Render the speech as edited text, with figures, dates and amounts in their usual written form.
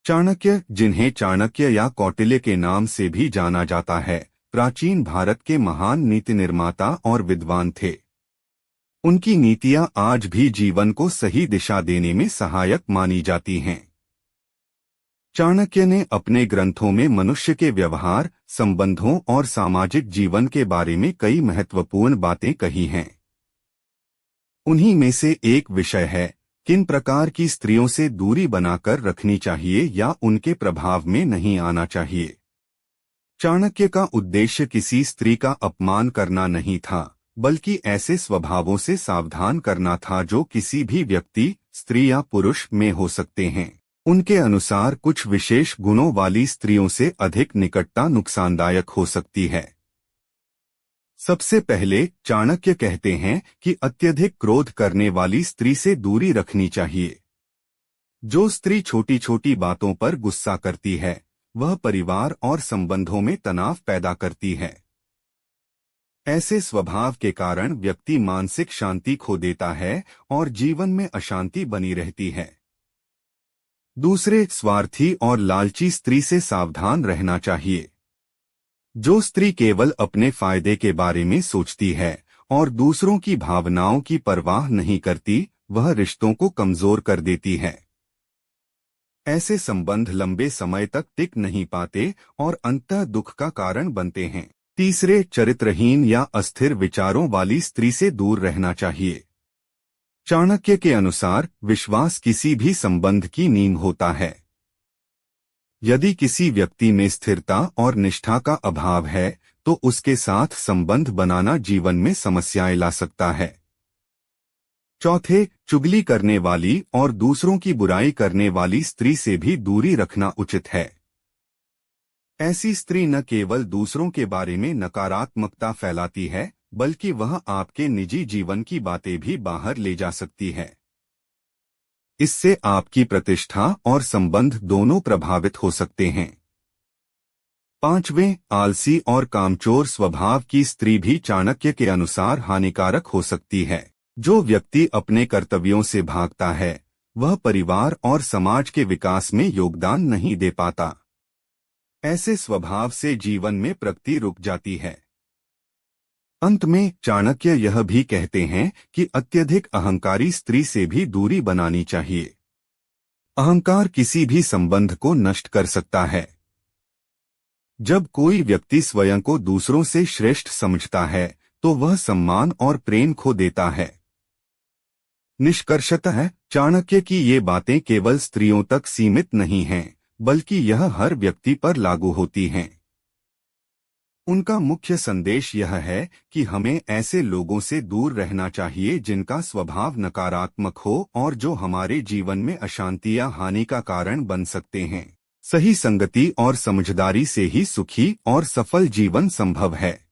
चाणक्य, जिन्हें चाणक्य या कौटिल्य के नाम से भी जाना जाता है, प्राचीन भारत के महान नीति निर्माता और विद्वान थे। उनकी नीतियां आज भी जीवन को सही दिशा देने में सहायक मानी जाती हैं। चाणक्य ने अपने ग्रंथों में मनुष्य के व्यवहार, संबंधों और सामाजिक जीवन के बारे में कई महत्वपूर्ण बातें कही हैं। उन्हीं में से एक विषय है, किन प्रकार की स्त्रियों से दूरी बनाकर रखनी चाहिए या उनके प्रभाव में नहीं आना चाहिए। चाणक्य का उद्देश्य किसी स्त्री का अपमान करना नहीं था, बल्कि ऐसे स्वभावों से सावधान करना था जो किसी भी व्यक्ति, स्त्री या पुरुष में हो सकते हैं। उनके अनुसार कुछ विशेष गुणों वाली स्त्रियों से अधिक निकटता नुकसानदायक हो सकती है। सबसे पहले चाणक्य कहते हैं कि अत्यधिक क्रोध करने वाली स्त्री से दूरी रखनी चाहिए। जो स्त्री छोटी छोटी बातों पर गुस्सा करती है, वह परिवार और संबंधों में तनाव पैदा करती है। ऐसे स्वभाव के कारण व्यक्ति मानसिक शांति खो देता है और जीवन में अशांति बनी रहती है। दूसरे, स्वार्थी और लालची स्त्री से सावधान रहना चाहिए। जो स्त्री केवल अपने फायदे के बारे में सोचती है और दूसरों की भावनाओं की परवाह नहीं करती, वह रिश्तों को कमजोर कर देती है। ऐसे संबंध लंबे समय तक टिक नहीं पाते और अंततः दुख का कारण बनते हैं। तीसरे, चरित्रहीन या अस्थिर विचारों वाली स्त्री से दूर रहना चाहिए। चाणक्य के अनुसार विश्वास किसी भी संबंध की नींव होता है। यदि किसी व्यक्ति में स्थिरता और निष्ठा का अभाव है, तो उसके साथ संबंध बनाना जीवन में समस्याएं ला सकता है। चौथे, चुगली करने वाली और दूसरों की बुराई करने वाली स्त्री से भी दूरी रखना उचित है। ऐसी स्त्री न केवल दूसरों के बारे में नकारात्मकता फैलाती है, बल्कि वह आपके निजी जीवन की बातें भी बाहर ले जा सकती है। इससे आपकी प्रतिष्ठा और संबंध दोनों प्रभावित हो सकते हैं। पांचवें, आलसी और कामचोर स्वभाव की स्त्री भी चाणक्य के अनुसार हानिकारक हो सकती है। जो व्यक्ति अपने कर्तव्यों से भागता है, वह परिवार और समाज के विकास में योगदान नहीं दे पाता। ऐसे स्वभाव से जीवन में प्रगति रुक जाती है। अंत में चाणक्य यह भी कहते हैं कि अत्यधिक अहंकारी स्त्री से भी दूरी बनानी चाहिए। अहंकार किसी भी संबंध को नष्ट कर सकता है। जब कोई व्यक्ति स्वयं को दूसरों से श्रेष्ठ समझता है, तो वह सम्मान और प्रेम खो देता है। निष्कर्षतः चाणक्य की ये बातें केवल स्त्रियों तक सीमित नहीं हैं, बल्कि यह हर व्यक्ति पर लागू होती हैं। उनका मुख्य संदेश यह है कि हमें ऐसे लोगों से दूर रहना चाहिए जिनका स्वभाव नकारात्मक हो और जो हमारे जीवन में अशांति या हानि का कारण बन सकते हैं। सही संगति और समझदारी से ही सुखी और सफल जीवन संभव है।